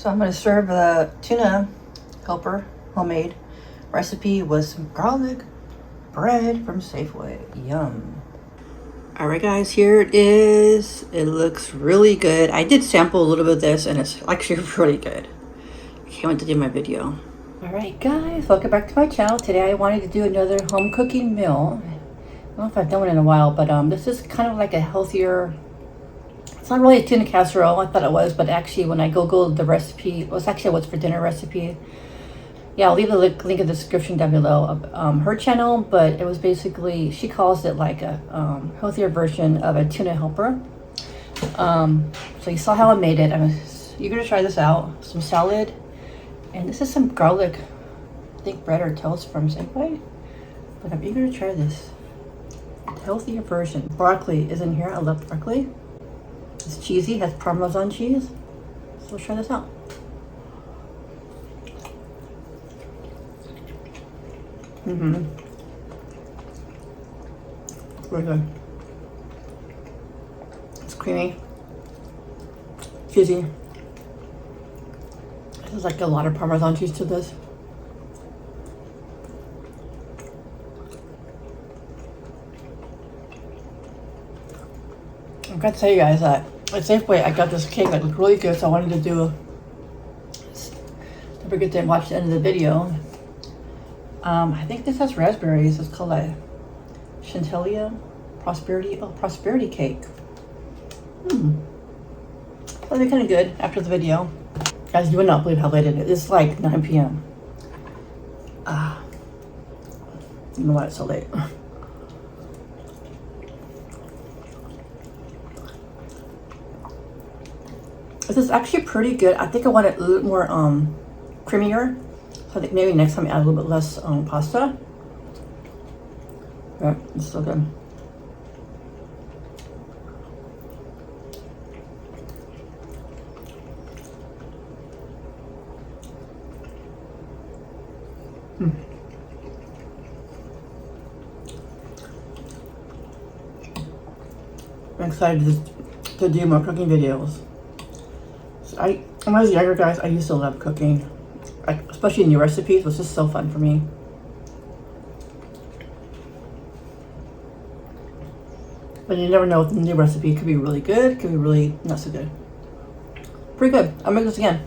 So I'm going to serve the tuna helper homemade recipe with some garlic bread from Safeway. Yum. Alright guys, here it is. It looks really good. I did sample a little bit of this and it's actually really good. I can't wait to do my video. Alright guys, welcome back to my channel. Today I wanted to do another home cooking meal. I don't know if I've done one in a while, but this is kind of like a healthier, it's not really a tuna casserole. I thought it was, but actually when I Googled the recipe, it was actually a what's for dinner recipe. Yeah, I'll leave the link in the description down below of her channel, but it was basically, she calls it like a healthier version of a tuna helper. So you saw how I made it. I'm eager to try this out. Some salad, and this is some garlic, I think bread or toast from Safeway, but I'm eager to try this healthier version. Broccoli is in here. I love broccoli. It's cheesy, has Parmesan cheese. So let's try this out. Really good. It's creamy, cheesy. There's like a lot of Parmesan cheese to this. I've got to tell you guys that at Safeway I got this cake that looked really good, so I wanted to do a, don't forget to watch the end of the video. I think this has raspberries. It's called a Chantilly prosperity cake. That'll be kind of good after the video. Guys, you would not believe how late it is. It's like 9 p.m. I don't know why it's so late. This is actually pretty good. I think I want it a little more creamier. So I think maybe next time I add a little bit less pasta. Yeah, it's so good. I'm excited to do more cooking videos. So when I was younger, guys, I used to love cooking. Especially new recipes. It was just so fun for me. But you never know with the new recipe. It could be really good, could be really not so good. Pretty good. I'll make this again.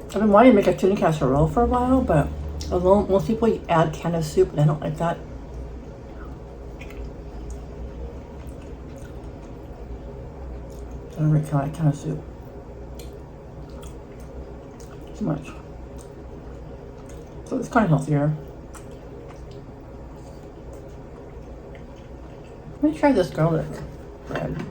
I've been wanting to make a tuna casserole for a while, but most people add can of soup, and I don't like that. I don't really like can of soup. Too much. So it's kind of healthier. Let me try this garlic bread.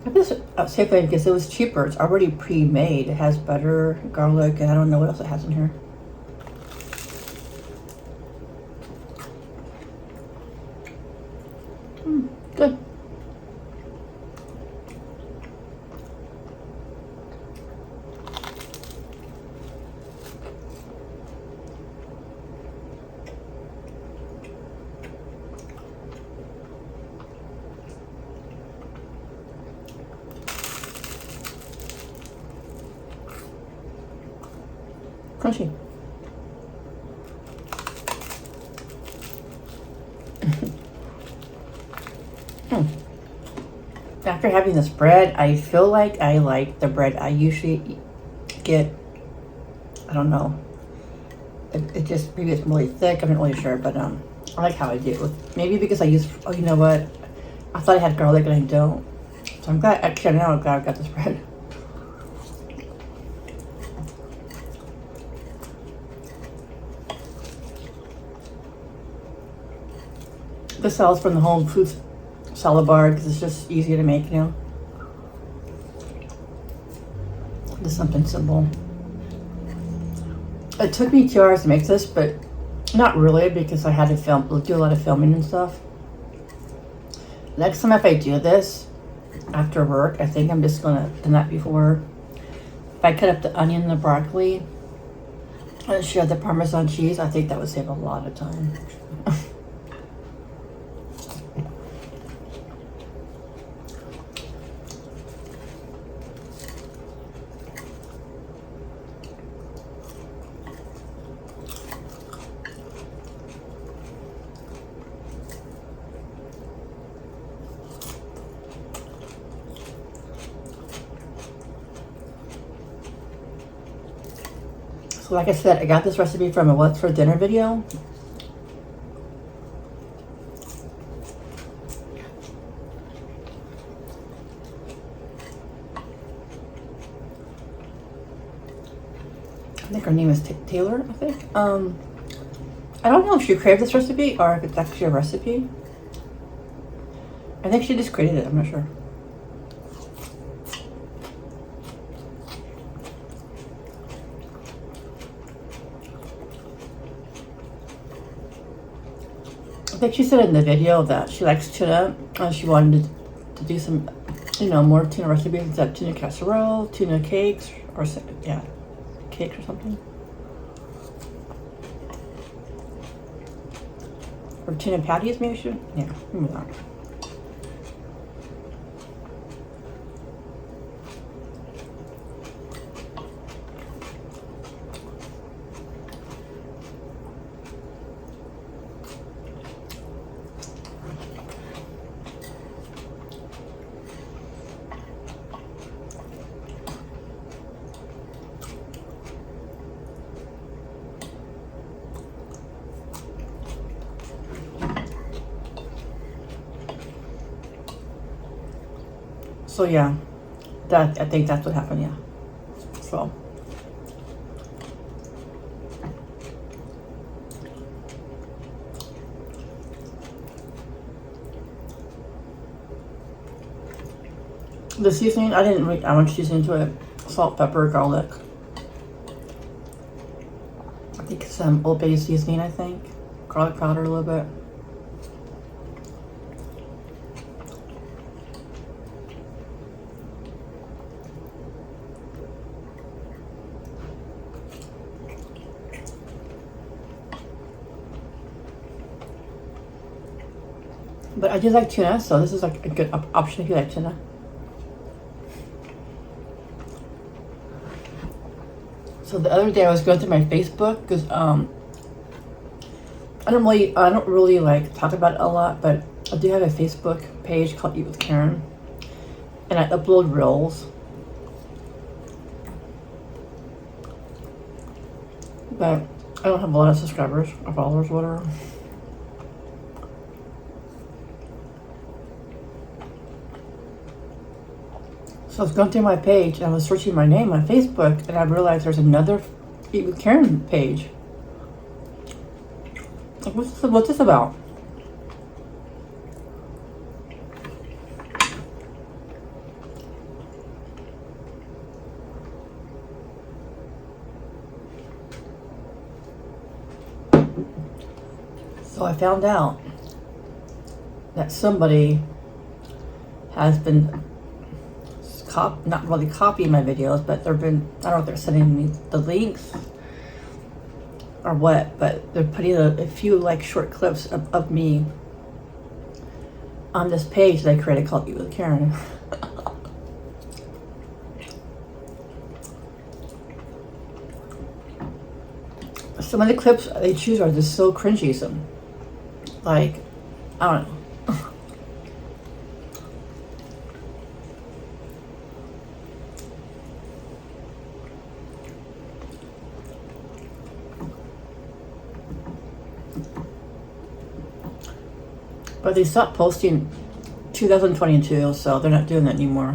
I got this at Safeway because it was cheaper. It's already pre-made. It has butter, garlic, and I don't know what else it has in here. Good. Crunchy. After having this bread, I feel like I like the bread I usually get. I don't know. It just, maybe it's really thick. I'm not really sure, but I like how I do it. Maybe because I use, oh, you know what? I thought I had garlic and I don't. So I'm glad, actually now I'm glad I got this bread. This salad's from the Whole Foods salad bar because it's just easier to make, you know. Just something simple. It took me 2 hours to make this, but not really because I had to do a lot of filming and stuff. Next time if I do this after work, I think I'm just gonna the night before. If I cut up the onion and the broccoli and shred the Parmesan cheese, I think that would save a lot of time. So like I said, I got this recipe from a What's for Dinner video. I think her name is Taylor, I think. I don't know if she created this recipe or if it's actually a recipe. I think she just created it, I'm not sure. I think she said in the video that she likes tuna and she wanted to do some, you know, more tuna recipes, like tuna casserole, tuna cakes, or yeah, cakes or something. Or tuna patties, maybe she, yeah, maybe that. So yeah, that I think that's what happened. Yeah. So the seasoning, I didn't really add much seasoning to it. Salt, pepper, garlic. I think some Old Bay seasoning. I think garlic powder a little bit. But I do like tuna, so this is like a good option if you like tuna. So the other day I was going through my Facebook because I don't really like talk about it a lot, but I do have a Facebook page called Eat with Karen, and I upload reels. But I don't have a lot of subscribers or followers, whatever. So I was going through my page and I was searching my name on Facebook and I realized there's another Eat with Karen page. Like, what's this about? So I found out that somebody has been not really copying my videos, but they've been, I don't know if they're sending me the links or what, but they're putting a few like short clips of me on this page that I created called Eat with Karen. Some of the clips they choose are just so cringy. Some, like, I don't know. But they stopped posting 2022, so they're not doing that anymore.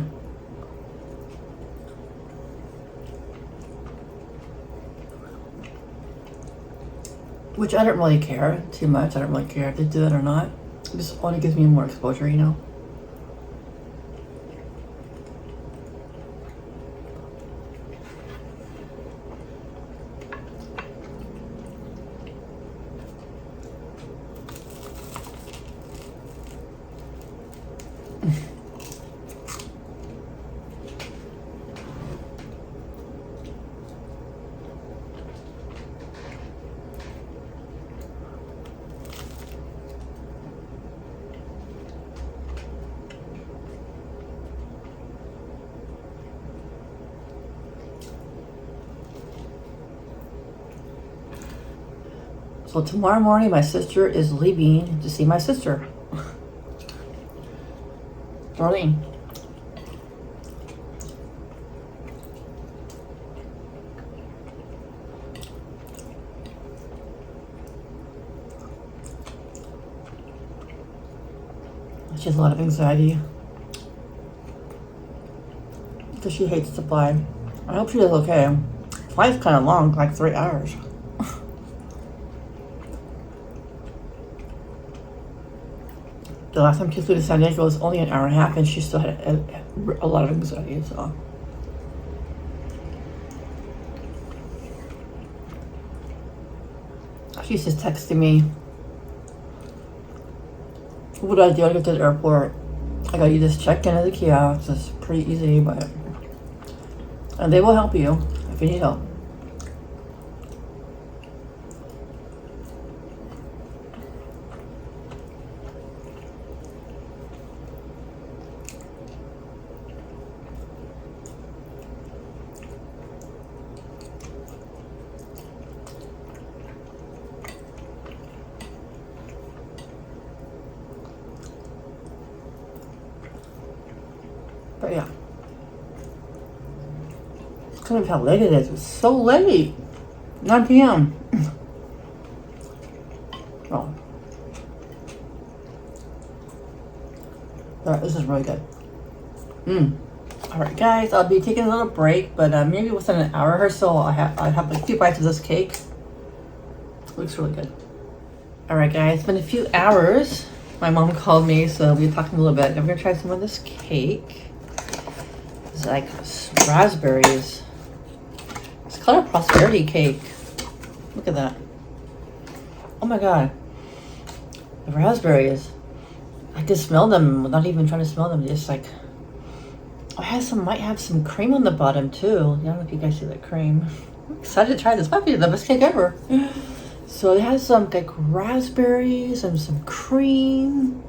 Which I don't really care too much. I don't really care if they do it or not. It just only gives me more exposure, you know? So tomorrow morning, my sister is leaving to see my sister, Darlene. She has a lot of anxiety because she hates to fly. I hope she does okay. Flight's kind of long, like 3 hours. The last time she flew to San Diego was only an hour and a half, and she still had a lot of anxiety. So. She's just texting me. What do I do? I get to the airport. I got you just check in at the kiosk. It's pretty easy, and they will help you if you need help. But yeah, it's kind of how late it is. It's so late. 9 p.m. Oh. Alright, this is really good. Alright guys, I'll be taking a little break, but maybe within an hour or so I have like 2 bites of this cake. Looks really good. Alright guys, it's been a few hours. My mom called me, so we'll be talking a little bit. I'm gonna try some of this cake. It's like raspberries. It's called a prosperity cake. Look at that. Oh my god. The raspberries. I can smell them without even trying to smell them. Just like, oh, it might have some cream on the bottom too. I don't know if you guys see that cream. I'm excited to try this. Might be the best cake ever. So it has some like raspberries and some cream.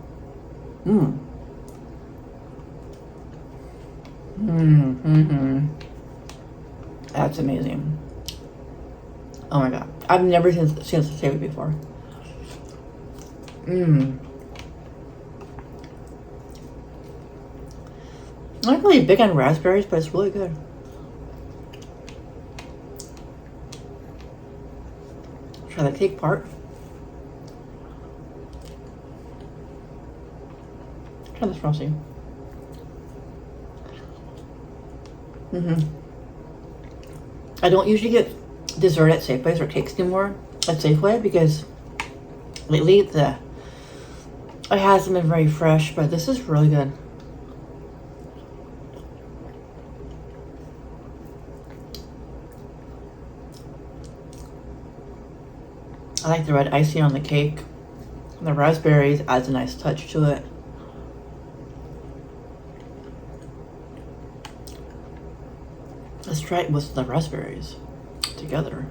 That's amazing. Oh my god. I've never seen this flavor before. I'm not really big on raspberries, but it's really good. Try the cake part. Try this frosting. I don't usually get dessert at Safeways or cakes anymore at Safeway because lately it hasn't been very fresh, but this is really good. I like the red icing on the cake. And the raspberries adds a nice touch to it. Let's try it with the raspberries together.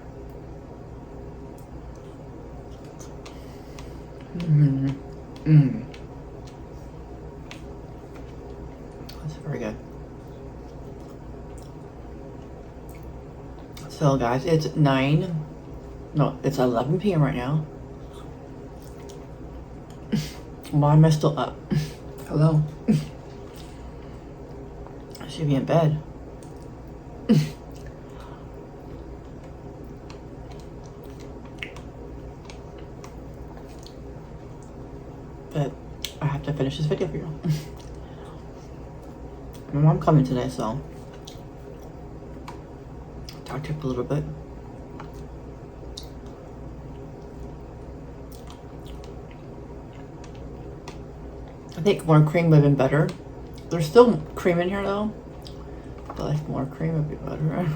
That's very good. So guys, it's 11 p.m. right now. Why am I still up? Hello? I should be in bed. But I have to finish this video for you. My mom coming today, so I'll talk to her a little bit. I think more cream would have been better. There's still cream in here though. But like more cream would be better.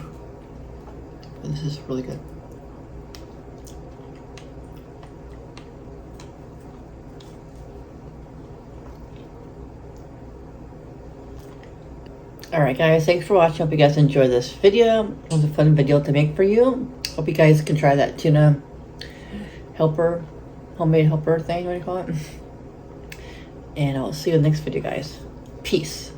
But this is really good. Alright guys, thanks for watching. Hope you guys enjoyed this video. It was a fun video to make for you. Hope you guys can try that tuna helper, homemade helper thing, what do you call it? And I'll see you in the next video guys. Peace.